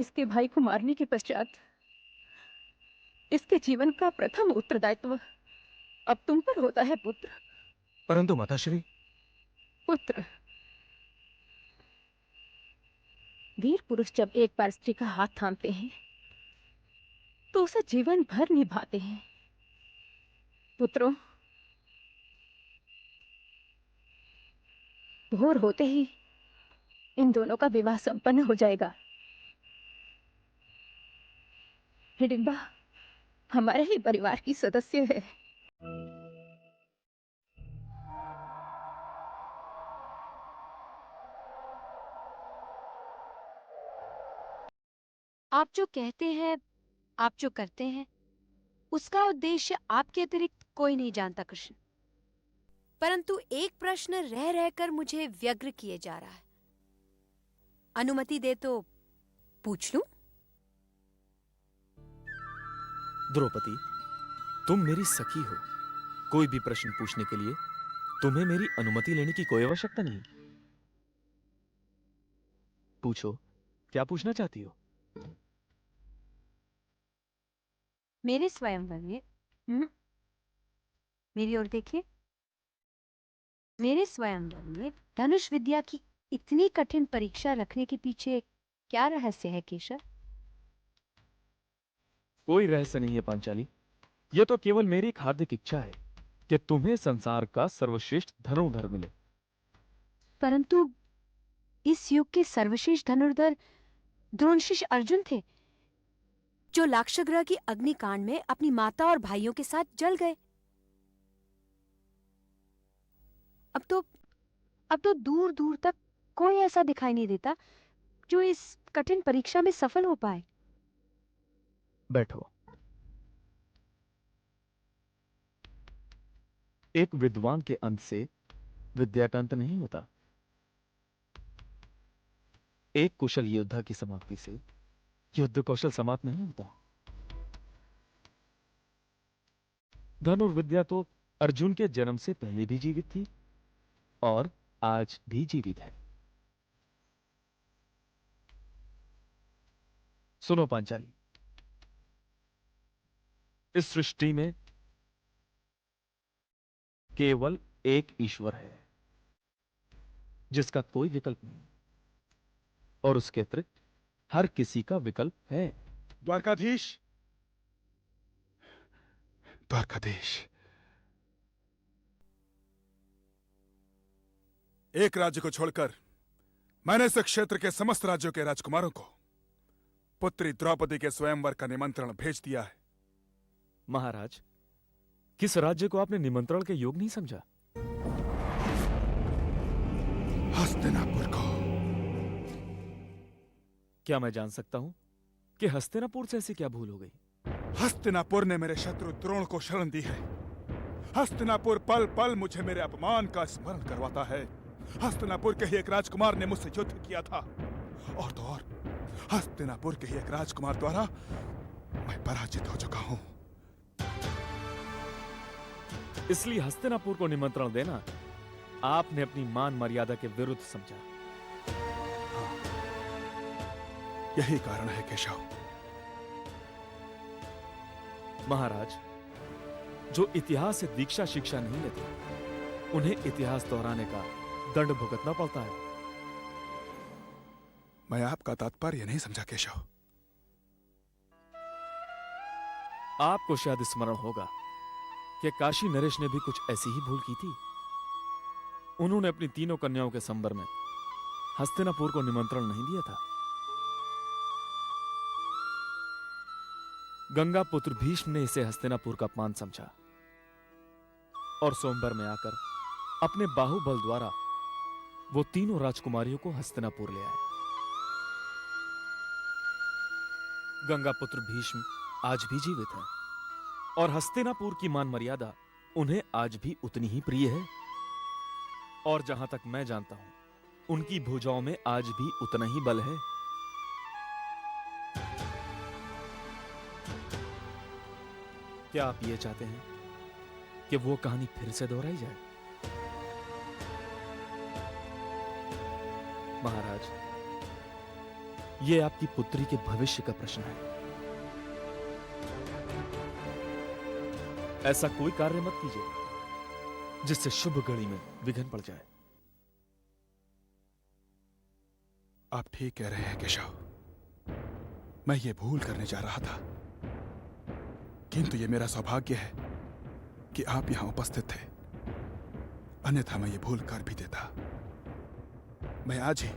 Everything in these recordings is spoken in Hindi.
इसके भाई को मारने के पश्चात इसके जीवन का प्रथम उत्तरदायित्व अब तुम पर होता है पुत्र। परंतु माताश्री। पुत्र, वीर पुरुष जब एक बार स्त्री का हाथ थामते हैं तो उसे जीवन भर निभाते हैं। पुत्रों, भोर होते ही इन दोनों का विवाह संपन्न हो जाएगा। हिडिंबा हमारे ही परिवार की सदस्य है। आप जो कहते हैं, आप जो करते हैं, उसका उद्देश्य आपके अतिरिक्त कोई नहीं जानता कृष्ण। परंतु एक प्रश्न रह रहकर मुझे व्यग्र किए जा रहा है। अनुमति दे तो पूछ लूं? द्रौपदी, तुम मेरी सखी हो। कोई भी प्रश्न पूछने के लिए तुम्हें मेरी अनुमति लेने की कोई आवश्यकता नहीं। पूछो, क्या पूछना चाहती हो? मेरे स्वयंवर में मेरी ओर देखिए। मेरे स्वयंवर में धनुष विद्या की इतनी कठिन परीक्षा रखने के पीछे क्या रहस्य है केशव? कोई रहस्य नहीं है पांचाली। यह तो केवल मेरी एक हार्दिक इच्छा है कि तुम्हें संसार का सर्वश्रेष्ठ धनुर्धर मिले। परंतु इस युग के सर्वश्रेष्ठ धनुर्धर द्रोण शिष्य अर्जुन थे, जो लाक्षागृह की अग्निकांड में अपनी माता और भाइयों के साथ जल गए। अब तो दूर दूर तक कोई ऐसा दिखाई नहीं देता जो इस कठिन परीक्षा में सफल हो पाए। बैठो। एक विद्वान के अंत से विद्या का अंत नहीं होता। एक कुशल योद्धा की समाप्ति से युद्ध कौशल समाप्त नहीं होता। धनुर्विद्या तो अर्जुन के जन्म से पहले भी जीवित थी और आज भी जीवित है। सुनो पांचाली, इस सृष्टि में केवल एक ईश्वर है जिसका कोई विकल्प नहीं, और उसके अतिरिक्त हर किसी का विकल्प है। द्वारकाधीश, द्वारकाधीश, एक राज्य को छोड़कर मैंने इस क्षेत्र के समस्त राज्यों के राजकुमारों को पुत्री द्रौपदी के स्वयंवर का निमंत्रण भेज दिया है। महाराज, किस राज्य को आपने निमंत्रण के योग्य नहीं समझा? हस्तिनापुर को। क्या मैं जान सकता हूं कि हस्तिनापुर से ऐसी क्या भूल हो गई? हस्तिनापुर ने मेरे शत्रु द्रोण को शरण दी है। हस्तिनापुर पल पल मुझे मेरे अपमान का स्मरण करवाता है। हस्तिनापुर के ही एक राजकुमार ने मुझसे युद्ध किया था, और तो और हस्तिनापुर के ही एक राजकुमार द्वारा मैं पराजित हो चुका हूं। इसलिए हस्तिनापुर को निमंत्रण देना आपने अपनी मान मर्यादा के विरुद्ध समझा। हाँ, यही कारण है केशव। महाराज, जो इतिहास से दीक्षा शिक्षा नहीं लेते उन्हें इतिहास दोहराने का दंड भुगतना पड़ता है। मैं आपका तात्पर्य नहीं समझा केशव। आपको शायद स्मरण होगा कि काशी नरेश ने भी कुछ ऐसी ही भूल की थी। उन्होंने अपनी तीनों कन्याओं के संबर में हस्तिनापुर को निमंत्रण नहीं दिया था। गंगा पुत्र भीष्म ने इसे हस्तिनापुर का अपमान समझा और सोमवार में आकर अपने बाहुबल द्वारा वो तीनों राजकुमारियों को हस्तिनापुर ले आए। गंगा पुत्र भीष्म आज भी जीवित हैं और हस्तिनापुर की मान मर्यादा उन्हें आज भी उतनी ही प्रिय है, और जहां तक मैं जानता हूं उनकी भुजाओं में आज भी उतना ही बल है। क्या आप ये चाहते हैं कि वो कहानी फिर से दोहराई जाए? महाराज, ये आपकी पुत्री के भविष्य का प्रश्न है। ऐसा कोई कार्य मत कीजिए जिससे शुभ घड़ी में विघ्न पड़ जाए। आप ठीक कह रहे हैं केशव, मैं ये भूल करने जा रहा था, किंतु ये मेरा सौभाग्य है कि आप यहां उपस्थित थे, अन्यथा मैं ये भूल कर भी देता। मैं आज ही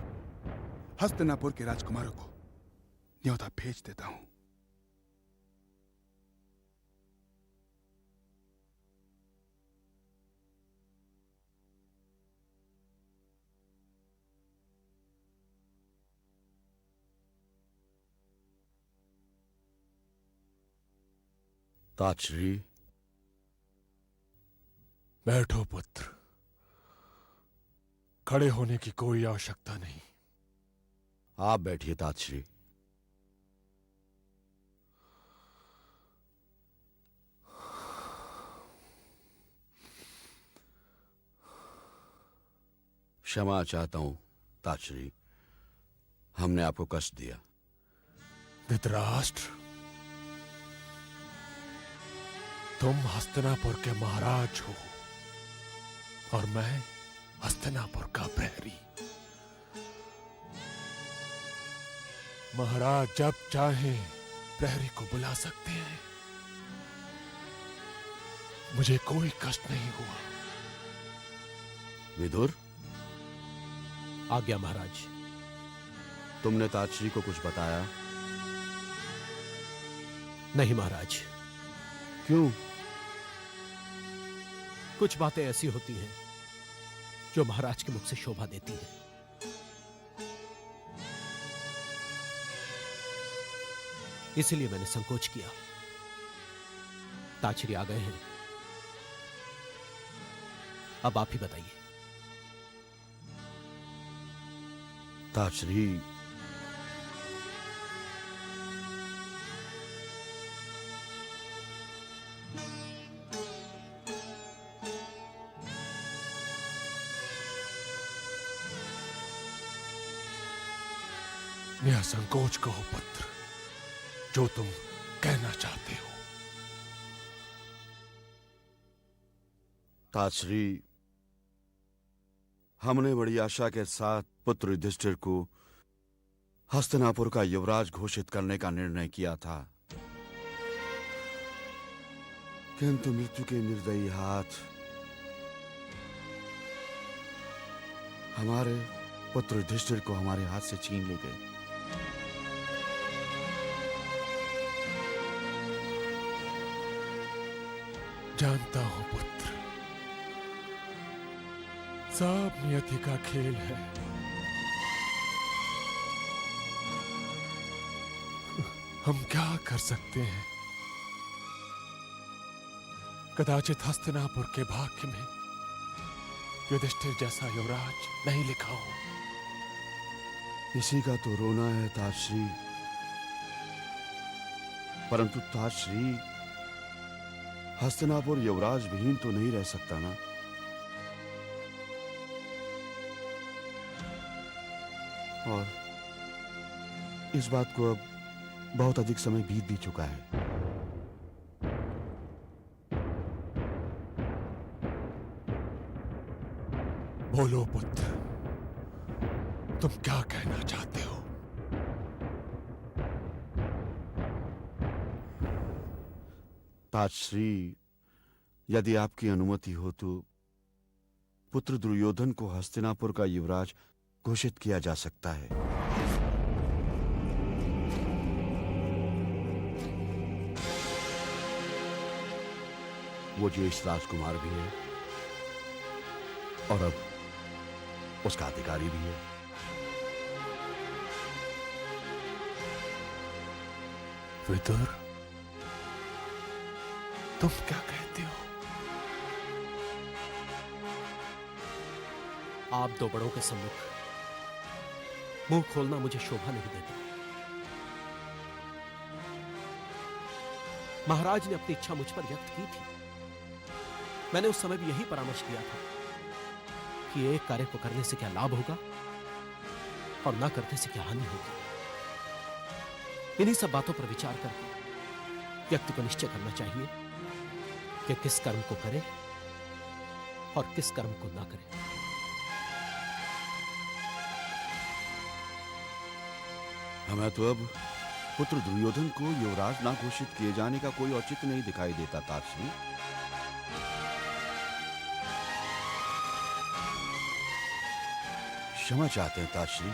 हस्तिनापुर के राजकुमारों को न्योता भेज देता हूं। ताजश्री, बैठो पुत्र, खड़े होने की कोई आवश्यकता नहीं। आप बैठिए ताजश्री। क्षमा चाहता हूं ताजश्री, हमने आपको कष्ट दिया। धृतराष्ट्र, तुम हस्तिनापुर के महाराज हो और मैं हस्तिनापुर का प्रहरी। महाराज जब चाहें प्रहरी को बुला सकते हैं, मुझे कोई कष्ट नहीं हुआ। विदुर, आज्ञा महाराज। तुमने ताजश्री को कुछ बताया? नहीं महाराज। क्यों? कुछ बातें ऐसी होती हैं जो महाराज के मुख से शोभा देती हैं, इसलिए मैंने संकोच किया। ताजश्री आ गए हैं, अब आप ही बताइए। ताजश्री, निसंकोच कहो पुत्र, जो तुम कहना चाहते हो। ताजश्री, हमने बड़ी आशा के साथ पुत्र युधिष्ठिर को हस्तिनापुर का युवराज घोषित करने का निर्णय किया था, किंतु मृत्यु के निर्दयी हाथ हमारे पुत्र युधिष्ठिर को हमारे हाथ से छीन ले गए। जानता हूं पुत्र, सब नियति का खेल है। हम क्या कर सकते हैं? कदाचित हस्तिनापुर के भाग्य में युधिष्ठिर जैसा युवराज नहीं लिखा हो। इसी का तो रोना है ताजश्री, परंतु ताजश्री, हस्तिनापुर युवराज विहीन तो नहीं रह सकता ना। और इस बात को अब बहुत अधिक समय बीत भी चुका है। बोलो पुत्र, तुम क्या कहना चाहते हो? ताजश्री, यदि आपकी अनुमति हो तो पुत्र दुर्योधन को हस्तिनापुर का युवराज घोषित किया जा सकता है। वो ज्येष्ठ राजकुमार भी है और अब उसका अधिकारी भी है। विदुर, तुम क्या कहते हो? आप दो बड़ों के सम्मुख मुंह खोलना मुझे शोभा नहीं देता। महाराज ने अपनी इच्छा मुझ पर व्यक्त की थी। मैंने उस समय भी यही परामर्श किया था कि एक कार्य को करने से क्या लाभ होगा और ना करने से क्या हानि होगी। इन्हीं सब बातों पर विचार करके व्यक्ति को निश्चय करना चाहिए कि किस कर्म को करे और किस कर्म को ना करे। हमें तो अब पुत्र दुर्योधन को युवराज ना घोषित किए जाने का कोई औचित्य नहीं दिखाई देता ताश्री। क्षमा चाहते हैं ताश्री,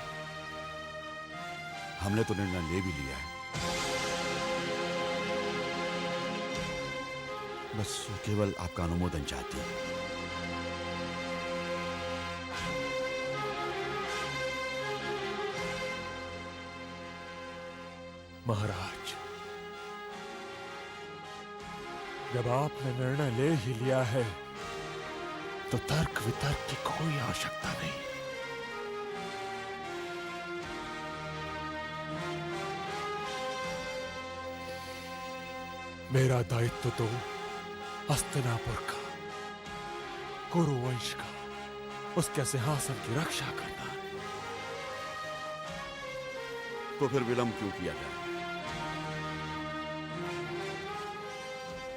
हमने तो निर्णय ले भी लिया है। बस केवल आपका अनुमोदन चाहते हैं। महाराज, जब आपने निर्णय ले ही लिया है तो तर्क वितर्क की कोई आवश्यकता नहीं। मेरा दायित्व तो हस्तिनापुर का, कुरुवंश का, उसके सिंहासन की रक्षा करना है। तो फिर विलंब क्यों किया जाए?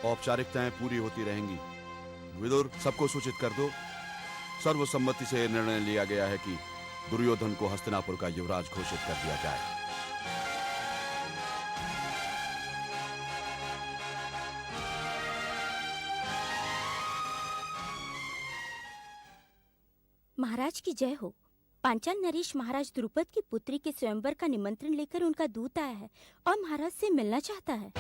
औपचारिकताएं पूरी होती रहेंगी। विदुर, सबको सूचित कर दो। सर्वसम्मति से निर्णय लिया गया है कि दुर्योधन को हस्तिनापुर का युवराज घोषित कर दिया जाए। महाराज की जय हो। पांचाल नरेश महाराज द्रुपद की पुत्री के स्वयंवर का निमंत्रण लेकर उनका दूत आया है और महाराज से मिलना चाहता है।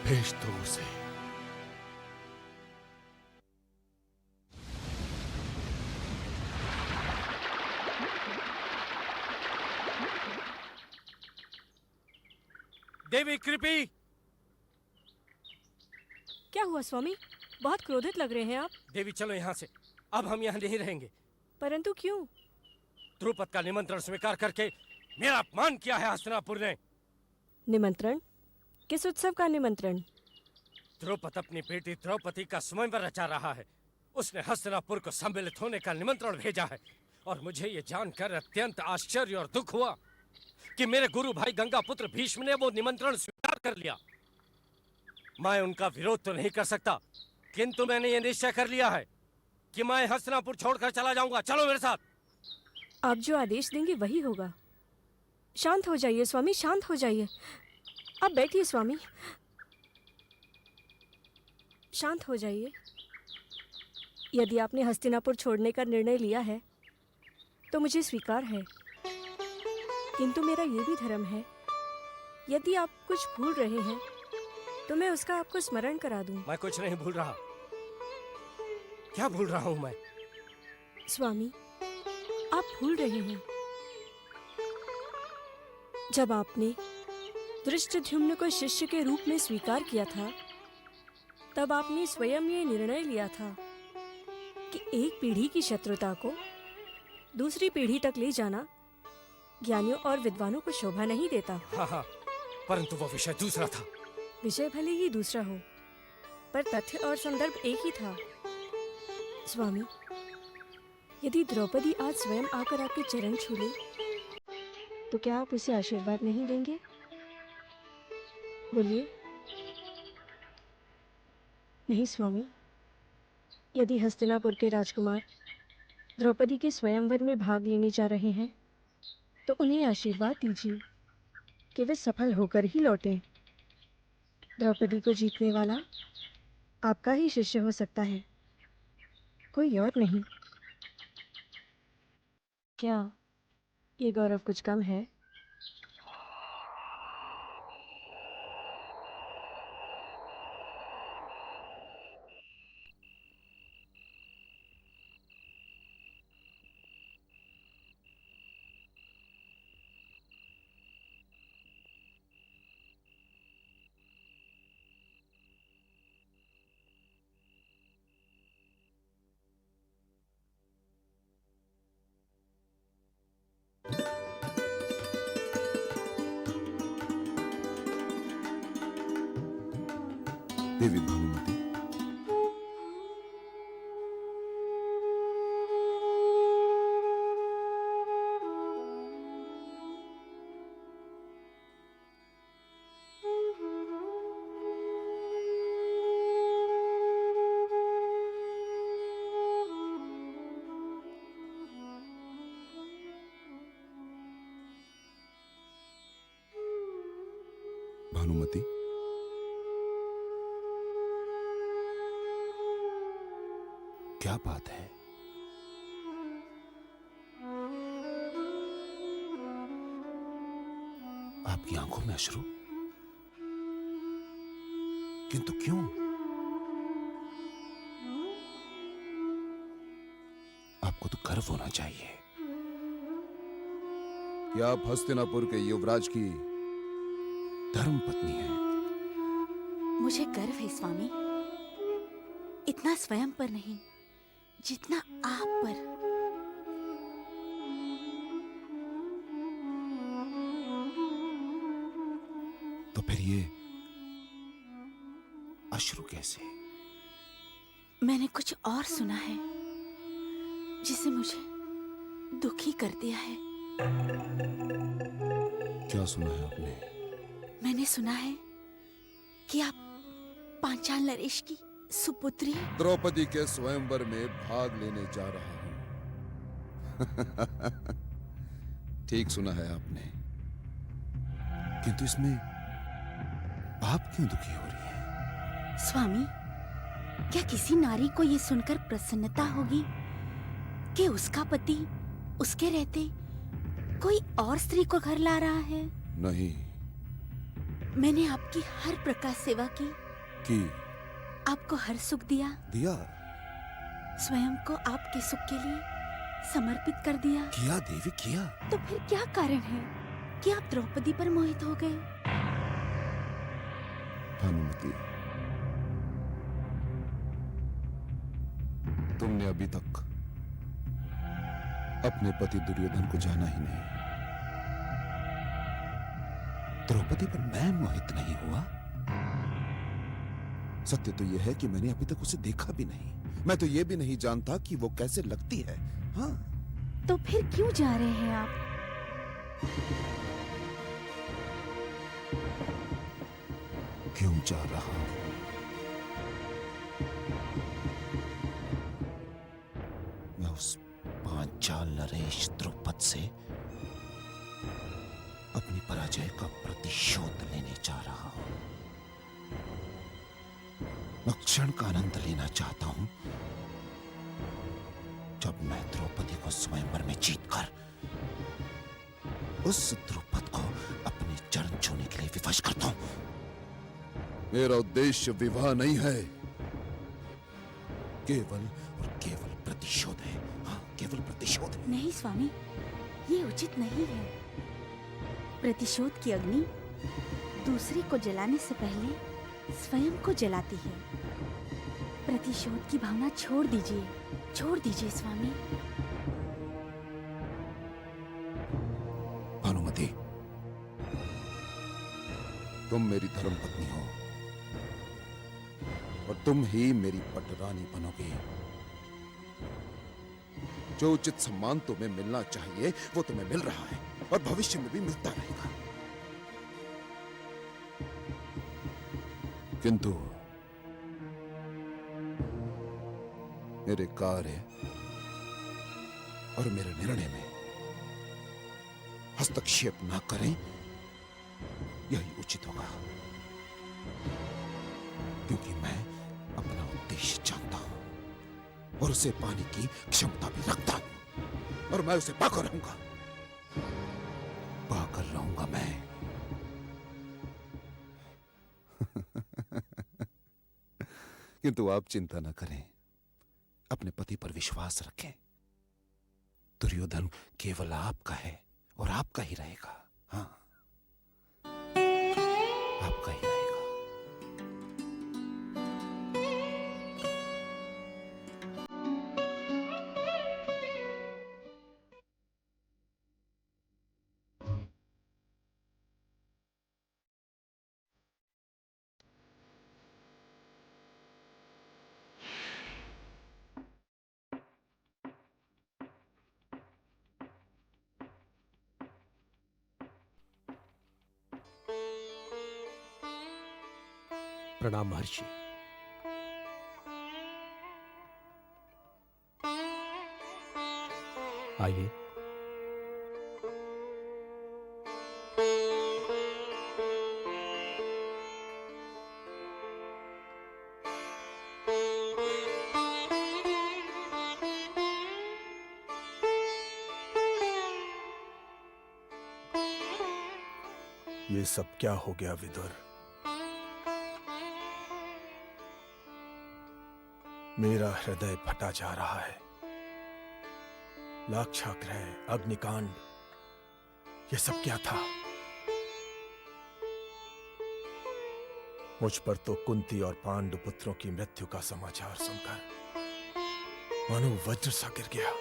भेज दो उसे। देवी कृपी। क्या हुआ स्वामी? बहुत क्रोधित लग रहे हैं आप। देवी चलो यहाँ से, अब हम यहाँ नहीं रहेंगे। परंतु क्यों? द्रुपद का निमंत्रण स्वीकार करके मेरा अपमान किया है हस्तिनापुर ने। निमंत्रण? किस उत्सव का निमंत्रण? द्रुपद अपनी बेटी द्रौपदी का स्वयंवर रचा रहा है। उसने हस्तिनापुर को सम्मिलित होने का निमंत्रण भेजा है और मुझे ये जानकर अत्यंत आश्चर्य और दुख हुआ कि मेरे गुरु भाई गंगा पुत्र भीष्म ने वो निमंत्रण स्वीकार कर लिया। मैं उनका विरोध तो नहीं कर सकता, किंतु मैंने ये निश्चय कर लिया है कि मैं हस्तिनापुर छोड़कर चला जाऊंगा। चलो मेरे साथ। आप जो आदेश देंगे वही होगा। शांत हो जाइए स्वामी, शांत हो जाइए। आप बैठिए स्वामी, शांत हो जाइए। यदि आपने हस्तिनापुर छोड़ने का निर्णय लिया है तो मुझे स्वीकार है, किंतु मेरा ये भी धर्म है, यदि आप कुछ भूल रहे हैं तो मैं उसका आपको स्मरण करा दूं। मैं कुछ नहीं भूल रहा। क्या भूल रहा हूं मैं? स्वामी, आप भूल रहे हैं। जब आपने धृष्टद्युम्न को शिष्य के रूप में स्वीकार किया था, तब आपने स्वयं ये निर्णय लिया था कि एक पीढ़ी की शत्रुता को दूसरी पीढ़ी तक ले जाना ज्ञानियों और विद्वानों को शोभा नहीं देता। हाँ, परंतु वो विषय दूसरा था। विषय भले ही दूसरा हो, पर तथ्य और संदर्भ एक ही था। स्वामी, यदि द्रौपदी आज स्वयं आकर आपके चरण छू ले, तो क्या आप उसे आशीर्वाद नहीं देंगे? बोलिए। नहीं स्वामी, यदि हस्तिनापुर के राजकुमार द्रौपदी के स्वयंवर में भाग लेने जा रहे हैं तो उन्हें आशीर्वाद दीजिए कि वे सफल होकर ही लौटें। द्रौपदी को जीतने वाला आपका ही शिष्य हो सकता है, कोई और नहीं। क्या ये गौरव कुछ कम है? देवी भानुमति, भानुमति, क्या बात है? आपकी आंखों में अश्रु? किंतु क्यों? आपको तो गर्व होना चाहिए कि आप हस्तिनापुर के युवराज की धर्म पत्नी हैं। मुझे गर्व है स्वामी, इतना स्वयं पर नहीं जितना आप पर। तो फिर ये अश्रु कैसे? मैंने कुछ और सुना है जिसे मुझे दुखी कर दिया है। क्या सुना है आपने? मैंने सुना है कि आप पांचाल नरेश की सुपुत्री। द्रौपदी के स्वयंवर में भाग लेने जा रहा हूं। ठीक सुना है आपने, किंतु इसमें आप क्यों दुखी हो रही हैं? स्वामी, क्या किसी नारी को ये सुनकर प्रसन्नता होगी कि उसका पति उसके रहते कोई और स्त्री को घर ला रहा है? नहीं। मैंने आपकी हर प्रकार सेवा की, आपको हर सुख दिया, स्वयं को आपके सुख के लिए समर्पित कर दिया। किया देवी, किया। तो फिर क्या कारण है कि आप द्रौपदी पर मोहित हो गए? भानुमति, तुमने अभी तक अपने पति दुर्योधन को जाना ही नहीं। द्रौपदी पर मैं मोहित नहीं हुआ। सत्य तो यह है कि मैंने अभी तक उसे देखा भी नहीं। मैं तो यह भी नहीं जानता कि वो कैसे लगती है। हाँ, तो फिर क्यों जा रहे हैं आप? क्यों जा रहा हूं? मैं उस पांचाल नरेश द्रुपद से अपनी पराजय का प्रतिशोध लेने जा रहा हूं। मैं क्षण का आनंद लेना चाहता हूं जब मैं द्रौपदी को स्वयंवर में जीतकर उस द्रुपद को अपने चरण छूने के लिए विवश करता हूं। मेरा उद्देश्य विवाह नहीं है, केवल और केवल प्रतिशोध है। हाँ, केवल प्रतिशोध है। नहीं स्वामी, ये उचित नहीं है। प्रतिशोध की अग्नि दूसरे को जलाने से पहले स्वयं को जलाती है। प्रतिशोध की भावना छोड़ दीजिए स्वामी। भानुमति, तुम मेरी धर्म पत्नी हो और तुम ही मेरी पटरानी बनोगी। जो उचित सम्मान तुम्हें मिलना चाहिए वो तुम्हें मिल रहा है और भविष्य में भी मिलता रहेगा। किंतु मेरे कार्य और मेरे निर्णय में हस्तक्षेप ना करें, यही उचित होगा। क्योंकि मैं अपना उद्देश्य जानता हूं और उसे पाने की क्षमता भी रखता हूं, और मैं उसे पाकर रहूंगा मैं। किंतु आप चिंता न करें, अपने पति पर विश्वास रखें। दुर्योधन केवल आपका है और आपका ही रहेगा। हाँ, आपका ही रहेगा। प्रणाम महर्षि। आइए। ये सब क्या हो गया विदुर? मेरा हृदय फटा जा रहा है। लाक्षागृह, अग्निकांड, ये सब क्या था? मुझ पर तो कुंती और पांडु पुत्रों की मृत्यु का समाचार सुनकर मानो वज्र सा गिर गया।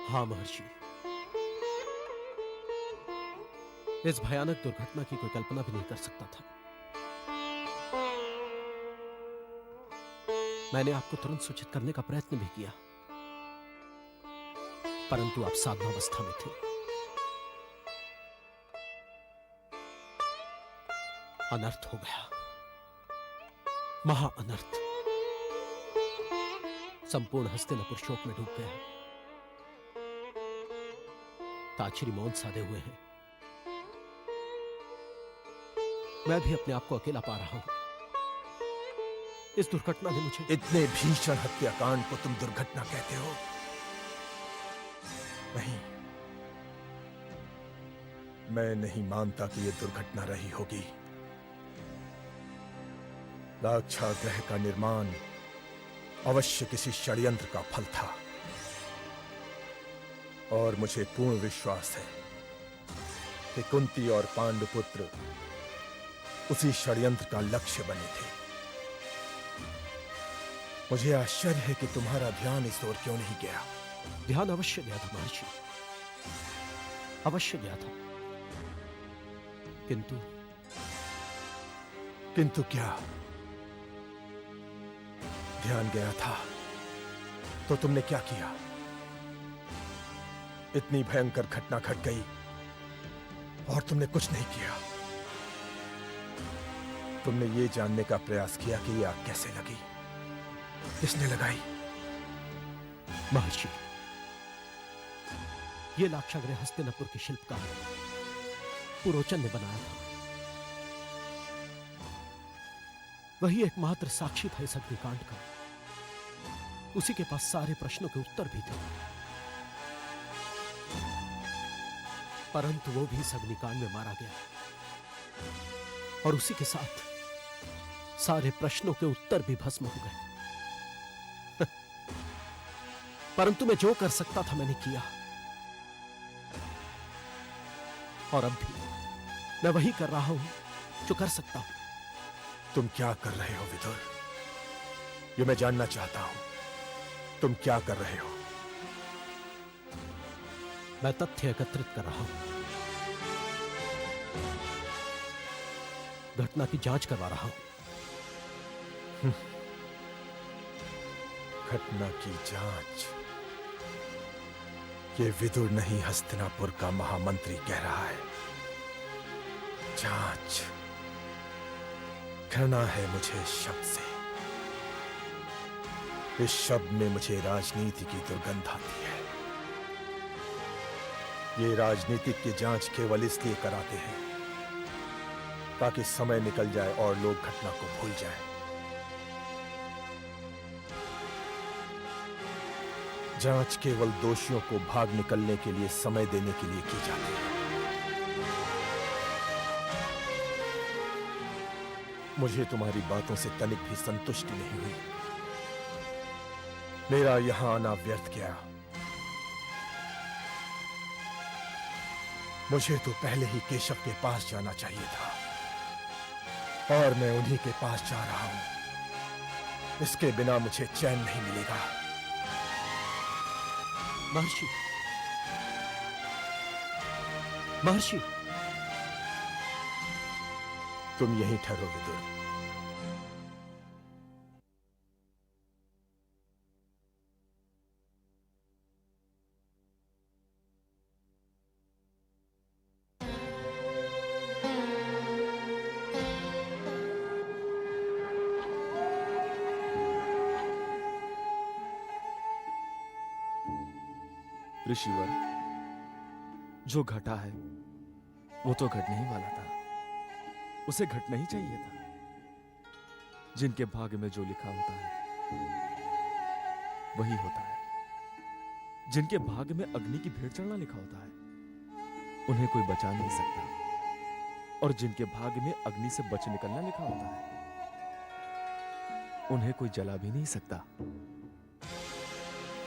हाँ महर्षि, इस भयानक दुर्घटना की कोई कल्पना भी नहीं कर सकता था। मैंने आपको तुरंत सूचित करने का प्रयत्न भी किया, परंतु आप साधनावस्था में थे। अनर्थ हो गया, महा अनर्थ। संपूर्ण हस्तिनापुर शोक में डूब गया। ताछरी मौन साधे हुए हैं। मैं भी अपने आप को अकेला पा रहा हूं। इस दुर्घटना ने मुझे... इतने भीषण हत्याकांड को तुम दुर्घटना कहते हो? नहीं, मैं नहीं मानता कि यह दुर्घटना रही होगी। लाक्षागृह का निर्माण अवश्य किसी षड्यंत्र का फल था, और मुझे पूर्ण विश्वास है कि कुंती और पांडुपुत्र उसी षड्यंत्र का लक्ष्य बने थे। मुझे आश्चर्य है कि तुम्हारा ध्यान इस ओर क्यों नहीं गया। ध्यान अवश्य गया था महर्षि, अवश्य गया था, किंतु... किंतु क्या? ध्यान गया था तो तुमने क्या किया? इतनी भयंकर घटना घट गई और तुमने कुछ नहीं किया। तुमने ये जानने का प्रयास किया कि ये आग कैसे लगी, किसने लगाई? महर्षि, ये लाक्षागृह हस्तिनापुर के शिल्पकार पुरोचन ने बनाया था। वही एकमात्र साक्षी था इस अग्निकांड का। उसी के पास सारे प्रश्नों के उत्तर भी थे, परंतु वो भी इस अग्निकांड में मारा गया, और उसी के साथ सारे प्रश्नों के उत्तर भी भस्म हो गए। परंतु मैं जो कर सकता था मैंने किया, और अब भी मैं वही कर रहा हूं जो कर सकता हूं। तुम क्या कर रहे हो विदुर? ये मैं जानना चाहता हूं। तुम क्या कर रहे हो? मैं तथ्य एकत्रित कर रहा हूं, घटना की जांच करवा रहा हूं। घटना की जांच? ये विदुर नहीं, हस्तिनापुर का महामंत्री कह रहा है। जांच? घृणा है मुझे इस शब्द से। इस शब्द में मुझे राजनीति की दुर्गंध आती है। ये राजनीतिक की जांच केवल इसलिए कराते हैं ताकि समय निकल जाए और लोग घटना को भूल जाएं। जांच केवल दोषियों को भाग निकलने के लिए समय देने के लिए की जाती है। मुझे तुम्हारी बातों से तनिक भी संतुष्टि नहीं हुई। मेरा यहां आना व्यर्थ गया। मुझे तो पहले ही केशव के पास जाना चाहिए था, और मैं उन्हीं के पास जा रहा हूं। इसके बिना मुझे चैन नहीं मिलेगा। महर्षि, महर्षि, तुम यहीं ठहरो विदुर। ऋषिवर, जो घटा है वो तो घटने ही वाला था। उसे घटना ही चाहिए था। जिनके भाग्य में जो लिखा होता है वही होता है। जिनके भाग्य में अग्नि की भेंट चढ़ना लिखा होता है उन्हें कोई बचा नहीं सकता, और जिनके भाग्य में अग्नि से बच निकलना लिखा होता है उन्हें कोई जला भी नहीं सकता।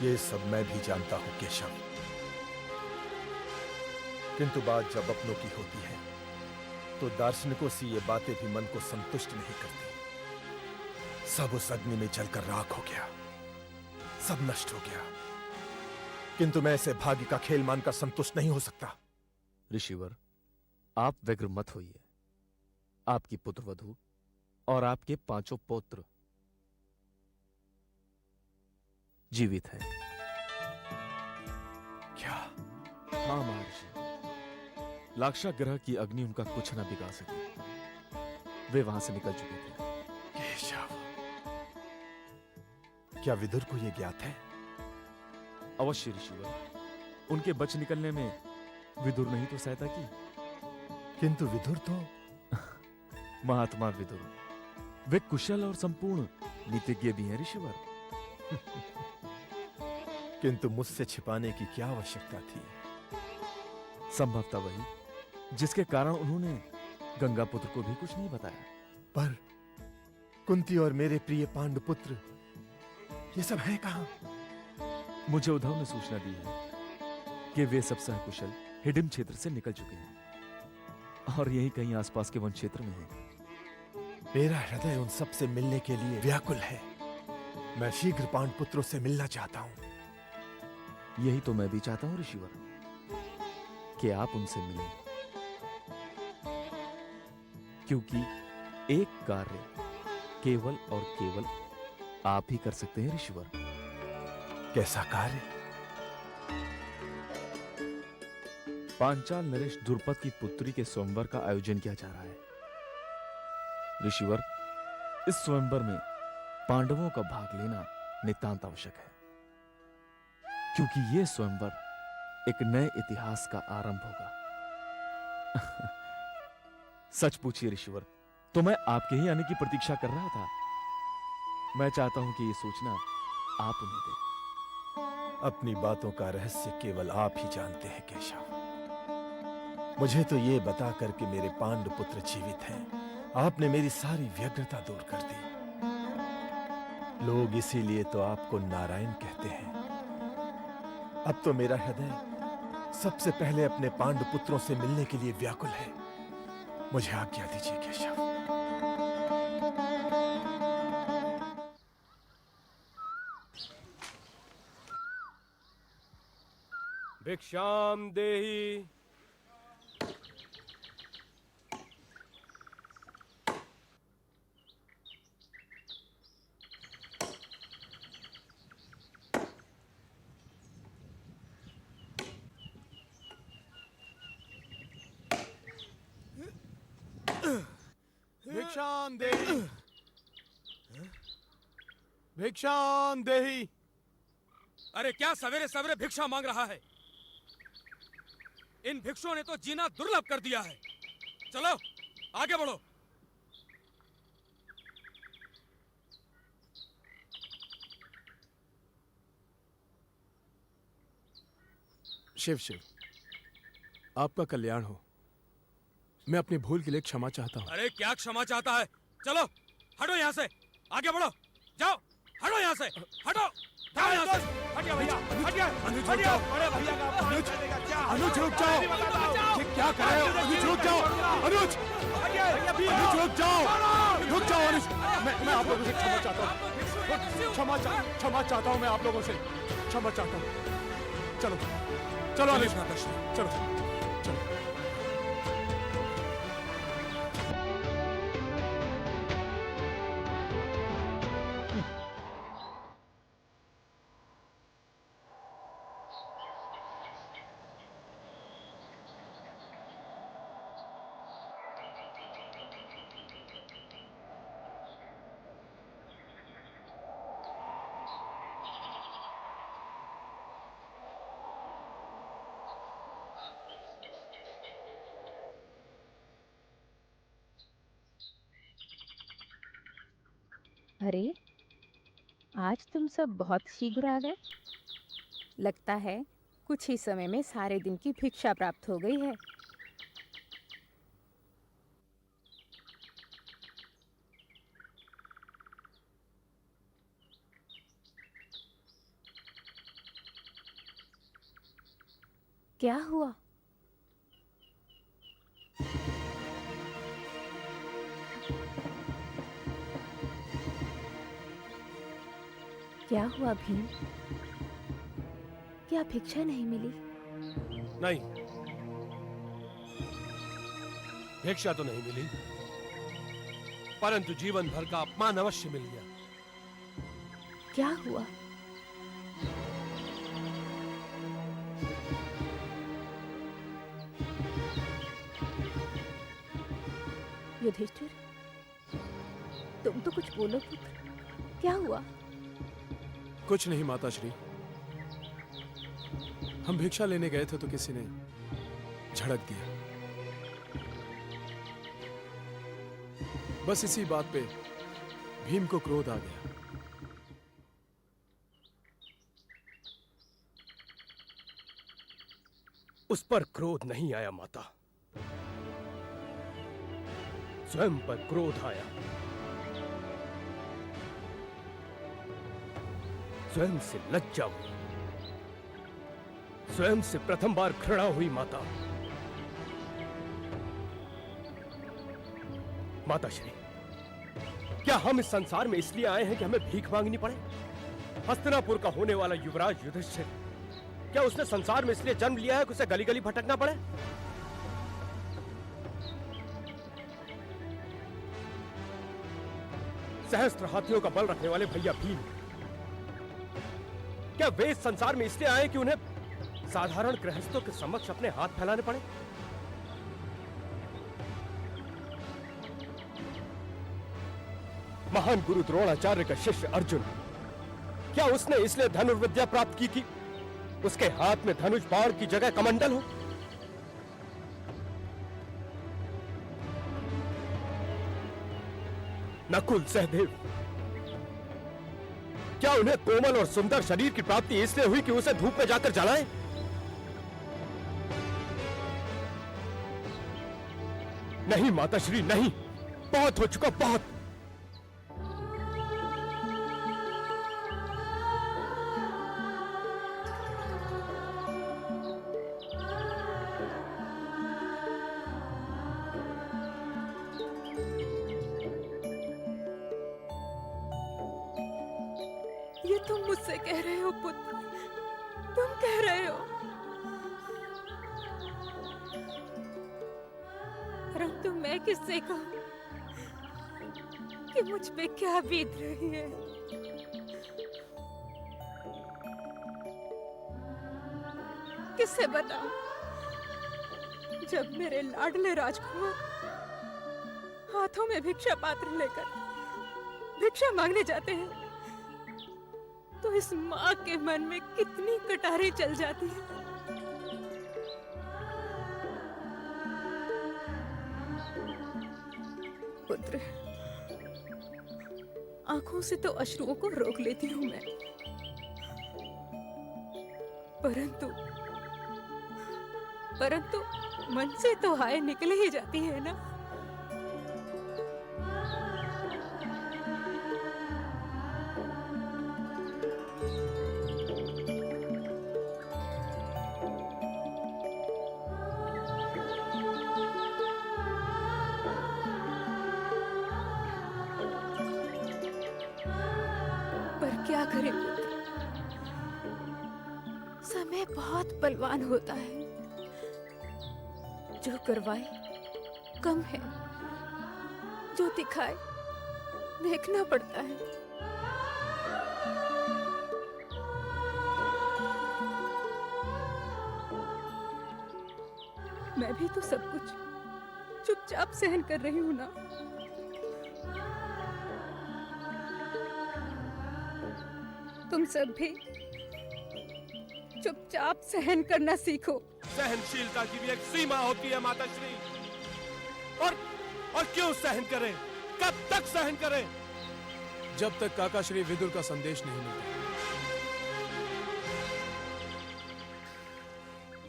ये सब मैं भी जानता हूं केशव, किंतु बात जब अपनों की होती है तो दार्शनिकों से ये बातें भी मन को संतुष्ट नहीं करती। सब उस अग्नि में जलकर राख हो गया, सब नष्ट हो गया, किंतु मैं ऐसे भाग्य का खेल मानकर संतुष्ट नहीं हो सकता। ऋषिवर, आप व्यग्र मत होइए। आपकी पुत्रवधू और आपके 5 पौत्र जीवित हैं। क्या? हाँ महर्षि, लाक्षागृह की अग्नि उनका कुछ न बिगाड़ सकी। वे वहां से निकल चुके थे। केशव, क्या विदुर को यह ज्ञात है? अवश्य ऋषिवर, उनके बच निकलने में विदुर नहीं तो सहायता की। किंतु विदुर तो महात्मा विदुर, वे कुशल और संपूर्ण नीतिज्ञ भी हैं ऋषिवर। किंतु मुझसे छिपाने की क्या आवश्यकता थी? संभवतः वही जिसके कारण उन्होंने गंगा पुत्र को भी कुछ नहीं बताया। पर कुंती और मेरे प्रिय पांडुपुत्र ये सब है कहां? मुझे उद्धव ने सूचना दी है कि वे सब सहकुशल हिडिम क्षेत्र से निकल चुके हैं और यही कहीं आसपास के वन क्षेत्र में हैं। मेरा हृदय उन सब से मिलने के लिए व्याकुल है। मैं शीघ्र पांडुपुत्रों से मिलना चाहता हूं। यही तो मैं भी चाहता हूं ऋषिवर, कि आप उनसे मिलें, क्योंकि एक कार्य केवल और केवल आप ही कर सकते हैं ऋषिवर। कैसा कार्य? पांचाल नरेश द्रुपद की पुत्री के स्वयंवर का आयोजन किया जा रहा है ऋषिवर। इस स्वयंवर में पांडवों का भाग लेना नितांत आवश्यक है, क्योंकि यह स्वयंवर एक नए इतिहास का आरंभ होगा। सच पूछिए ऋषिवर, तो मैं आपके ही आने की प्रतीक्षा कर रहा था। मैं चाहता हूं कि यह सूचना आप उन्हें दें। अपनी बातों का रहस्य केवल आप ही जानते हैं केशव। मुझे तो ये बताकर कि मेरे पांडुपुत्र जीवित हैं, आपने मेरी सारी व्यग्रता दूर कर दी। लोग इसीलिए तो आपको नारायण कहते हैं। अब तो मेरा हृदय सबसे पहले अपने पांडुपुत्रों से मिलने के लिए व्याकुल है। मुझे आज्ञा दीजिए केशव। भिक्षाम देहि। भिक्षाम देहि। भिक्षाम देहि। अरे क्या सवेरे सवेरे भिक्षा मांग रहा है? इन भिक्षुओं ने तो जीना दुर्लभ कर दिया है। चलो आगे बढ़ो। शिव शिव, आपका कल्याण हो। मैं अपनी भूल के लिए क्षमा चाहता हूँ। अरे क्या क्षमा चाहता है? चलो हटो यहाँ से, आगे बढ़ो, जाओ, हटो यहाँ से, हटो, जाओ यहाँ से। हटिए भैया, हटिए, हटिए। अरे भैया का अपमान करने का क्या? अनुज रुक जाओ। ये क्या कर रहे हो? अनुज रुक जाओ। अनुज, अनुज रुक जाओ, रुक जाओ अनुज। मैं आप लोगों से क्षमा चाहता हूँ। क्षमा चाहता हूँ मैं आप लोगों से। क्षमा चाहता हूँ। चलो चलो अनुज, चलो चलो। अरे, आज तुम सब बहुत शीघ्र आ गए। लगता है कुछ ही समय में सारे दिन की भिक्षा प्राप्त हो गई है। क्या हुआ? क्या हुआ भीम? क्या भिक्षा नहीं मिली? नहीं, भिक्षा तो नहीं मिली, परंतु जीवन भर का अपमान अवश्य मिल गया। क्या हुआ? युधिष्ठिर, तुम तो कुछ बोलो पुत्र, क्या हुआ? कुछ नहीं माताश्री, हम भिक्षा लेने गए थे तो किसी ने झड़क दिया। बस इसी बात पे भीम को क्रोध आ गया। उस पर क्रोध नहीं आया माता, स्वयं पर क्रोध आया। स्वयं से लज्जा हुई, स्वयं से प्रथम बार घृणा हुई माता। माताश्री, क्या हम इस संसार में इसलिए आए हैं कि हमें भीख मांगनी पड़े? हस्तिनापुर का होने वाला युवराज युधिष्ठिर, क्या उसने संसार में इसलिए जन्म लिया है कि उसे गली गली भटकना पड़े? सहस्त्र हाथियों का बल रखने वाले भैया भीम, क्या वे इस संसार में इसलिए आए कि उन्हें साधारण गृहस्थों के समक्ष अपने हाथ फैलाने पड़े? महान गुरु द्रोणाचार्य का शिष्य अर्जुन, क्या उसने इसलिए धनुर्विद्या प्राप्त की कि उसके हाथ में धनुष बाण की जगह कमंडल हो? नकुल सहदेव, क्या उन्हें कोमल और सुंदर शरीर की प्राप्ति इसलिए हुई कि उसे धूप में जाकर जलाएं? नहीं माताश्री, नहीं, बहुत हो चुका, बहुत। ये तुम मुझसे कह रहे हो पुत्र, तुम कह रहे हो, परंतु मैं किससे कहूं कि मुझ पे क्या बीत रही है? किससे बताऊं जब मेरे लाडले राजकुमार हाथों में भिक्षा पात्र लेकर भिक्षा मांगने जाते हैं तो इस माँ के मन में कितनी कटारें चल जाती है। पुत्र, आंखों से तो अश्रुओं को रोक लेती हूँ मैं, परंतु मन से तो हाय निकल ही जाती है ना। क्या करें पुत्र, समय बहुत बलवान होता है, जो करवाए कम है, जो दिखाए देखना पड़ता है। मैं भी तो सब कुछ चुपचाप सहन कर रही हूं ना। तुम सब भी चुपचाप सहन करना सीखो। सहनशीलता की भी एक सीमा होती है माताश्री, और क्यों सहन करें, कब तक सहन करें? जब तक काका श्री विदुर का संदेश नहीं मिलता।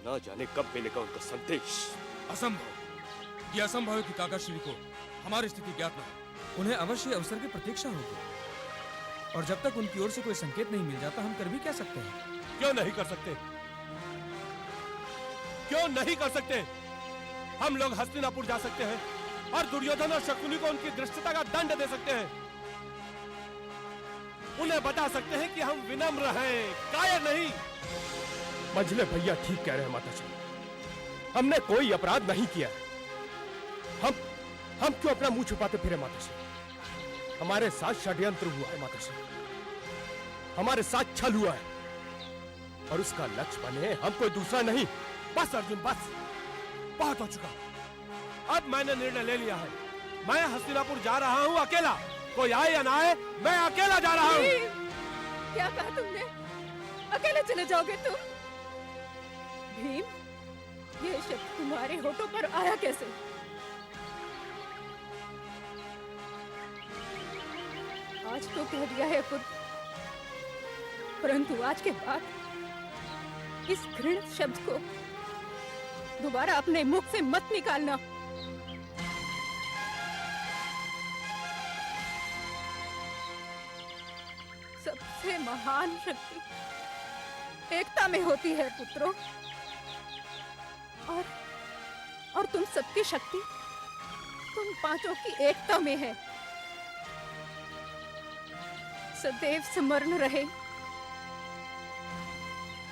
ना जाने कब मिलेगा उनका संदेश। असंभव, ये असंभव है कि काकाश्री को हमारी स्थिति ज्ञात न हो। उन्हें अवश्य अवसर की प्रतीक्षा होगी, और जब तक उनकी ओर से कोई संकेत नहीं मिल जाता हम कर भी क्या सकते हैं? क्यों नहीं कर सकते? क्यों नहीं कर सकते? हम लोग हस्तिनापुर जा सकते हैं और दुर्योधन और शकुनी को उनकी धृष्टता का दंड दे सकते हैं। उन्हें बता सकते हैं कि हम विनम्र हैं, कायर नहीं। मंझले भैया ठीक कह रहे हैं माताजी, हमने कोई अपराध नहीं किया है। हम क्यों अपना मुंह छुपाते फिरे माताजी? हमारे साथ षड्यंत्र हुआ है माताजी, हमारे साथ छल हुआ है, और उसका लक्ष्य बने हम कोई दूसरा नहीं। बस अर्जुन बस, बहुत हो चुका। अब मैंने निर्णय ले लिया है, मैं हस्तिनापुर जा रहा हूँ अकेला। कोई आए या ना आए, मैं अकेला जा रहा हूँ। क्या कहा तुमने? अकेले चले जाओगे तुम? भीम, ये शब्द तुम्हारे होठों पर आया कैसे? आज तो कह दिया है पुत्र, परंतु आज के बाद इस घृणित शब्द को दोबारा अपने मुख से मत निकालना। सबसे महान शक्ति एकता में होती है पुत्रों, और तुम सबकी शक्ति तुम पांचों की एकता में है। सदैव स्मरण रहे,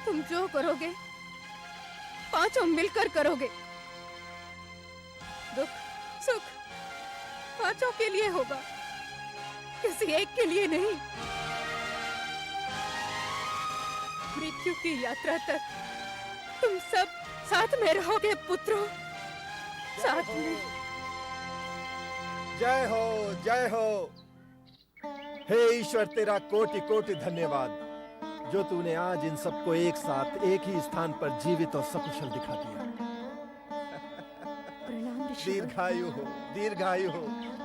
तुम जो करोगे पांचों मिलकर करोगे। दुख सुख पांचों के लिए होगा, किसी एक के लिए नहीं। मृत्यु की यात्रा तक तुम सब साथ में रहोगे पुत्रों, साथ में। जय हो, जय हो। हे ईश्वर, तेरा कोटि कोटि धन्यवाद, जो तूने आज इन सबको एक साथ एक ही स्थान पर जीवित और सकुशल दिखा दिया। प्रणाम ऋषिवर। दीर्घायु हो, दीर्घायु हो,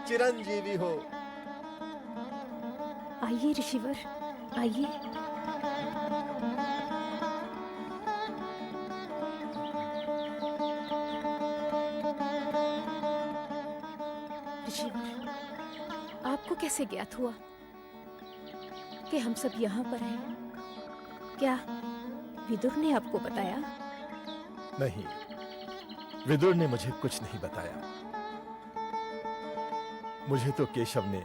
चिरंजीवी हो। आइए ऋषिवर, आइए। ऋषिवर, आपको कैसे ज्ञात हुआ कि हम सब यहाँ पर हैं? क्या विदुर ने आपको बताया? नहीं, विदुर ने मुझे कुछ नहीं बताया। मुझे तो केशव ने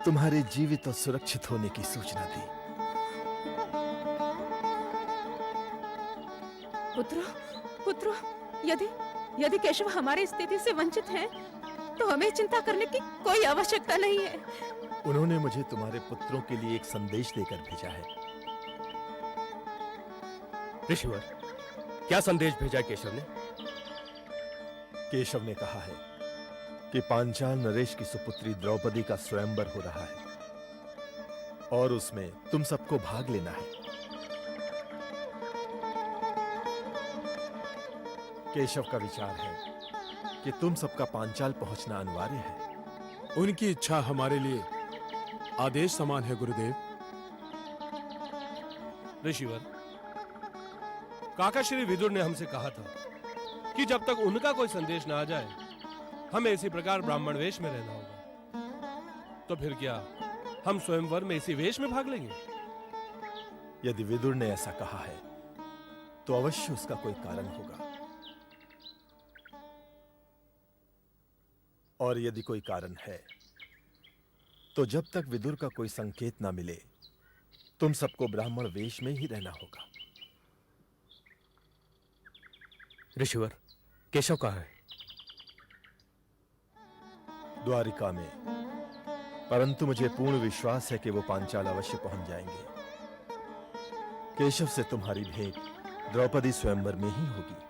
तुम्हारे जीवित और सुरक्षित होने की सूचना दी। पुत्रों, पुत्रों, यदि केशव हमारी स्थिति से वंचित हैं, तो हमें चिंता करने की कोई आवश्यकता नहीं है। उन्होंने मुझे तुम्हारे पुत्रों के लिए एक संदेश देकर भेजा है। ऋषिवर, क्या संदेश भेजा केशव ने? केशव ने कहा है कि पांचाल नरेश की सुपुत्री द्रौपदी का स्वयंवर हो रहा है और उसमें तुम सबको भाग लेना है। केशव का विचार है कि तुम सबका पांचाल पहुंचना अनिवार्य है। उनकी इच्छा हमारे लिए आदेश समान है गुरुदेव। ऋषिवर, काका श्री विदुर ने हमसे कहा था कि जब तक उनका कोई संदेश ना आ जाए, हमें इसी प्रकार ब्राह्मण वेश में रहना होगा। तो फिर क्या हम स्वयंवर में इसी वेश में भाग लेंगे? यदि विदुर ने ऐसा कहा है, तो अवश्य उसका कोई कारण होगा। और यदि कोई कारण है, तो जब तक विदुर का कोई संकेत ना मिले, तुम सबको ब्राह्मण वेश में ही रहना होगा। ऋषिवर, केशव कहाँ है? द्वारिका में, परंतु मुझे पूर्ण विश्वास है कि वो पांचाल अवश्य पहुंच जाएंगे। केशव से तुम्हारी भेंट द्रौपदी स्वयंवर में ही होगी।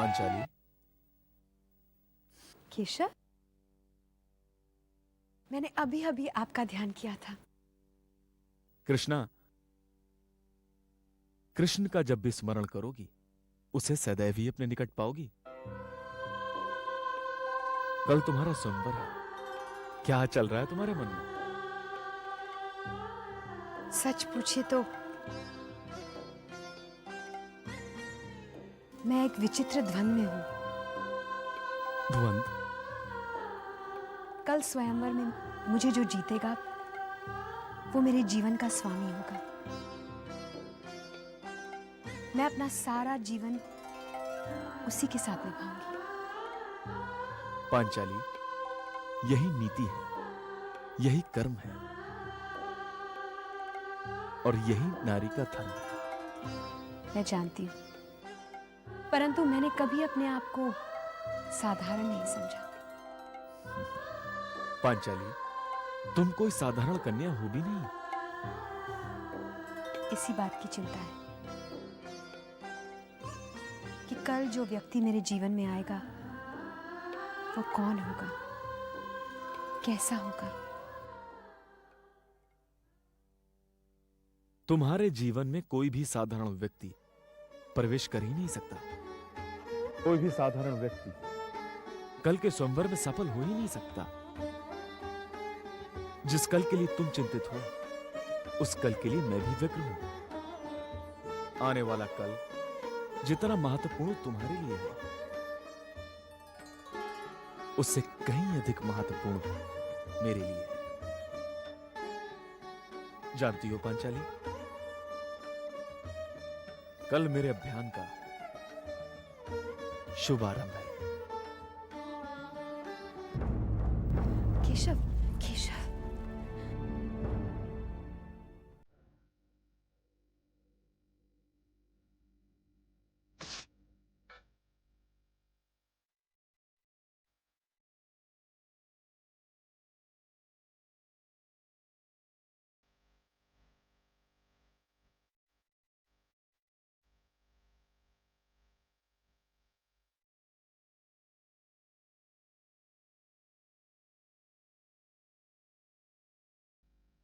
पांचाली, केशव, मैंने अभी अभी आपका ध्यान किया था। कृष्णा, कृष्ण का जब भी स्मरण करोगी उसे सदैव ही अपने निकट पाओगी। कल तुम्हारा स्वयंवर है, क्या चल रहा है तुम्हारे मन में? सच पूछे तो मैं एक विचित्र ध्वंद में हूं। ध्वंद? कल स्वयंवर में मुझे जो जीतेगा वो मेरे जीवन का स्वामी होगा। मैं अपना सारा जीवन उसी के साथ निभाऊंगी। पांचाली, यही नीति है, यही कर्म है और यही नारी का धर्म है। मैं जानती हूं, परंतु मैंने कभी अपने आप को साधारण नहीं समझा। पांचाली, तुम कोई साधारण कन्या हो भी नहीं। इसी बात की चिंता है कि कल जो व्यक्ति मेरे जीवन में आएगा वो कौन होगा, कैसा होगा। तुम्हारे जीवन में कोई भी साधारण व्यक्ति प्रवेश कर ही नहीं सकता। कोई भी साधारण व्यक्ति कल के स्वयंवर में सफल हो ही नहीं सकता। जिस कल के लिए तुम चिंतित हो उस कल के लिए मैं भी व्यग्र हूं। आने वाला कल जितना महत्वपूर्ण तुम्हारे लिए है उससे कहीं अधिक महत्वपूर्ण मेरे लिए है। जानती हो पांचाली, कल मेरे अभियान का शुभारंभ है। केशव, केशव,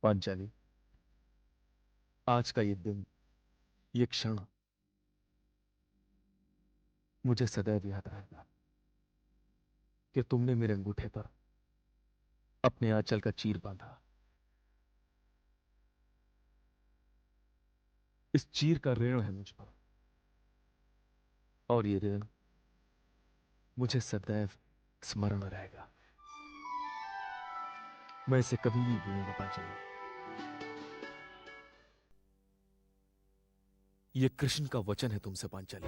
पांचाली, आज का ये दिन, ये क्षण मुझे सदैव याद रहेगा कि तुमने मेरे अंगूठे पर अपने आंचल का चीर बांधा। इस चीर का ऋण है मुझ पर और ये ऋण मुझे सदैव स्मरण रहेगा। मैं इसे कभी नहीं भूलूंगा पांचाली। ये कृष्ण का वचन है तुमसे पांचाली।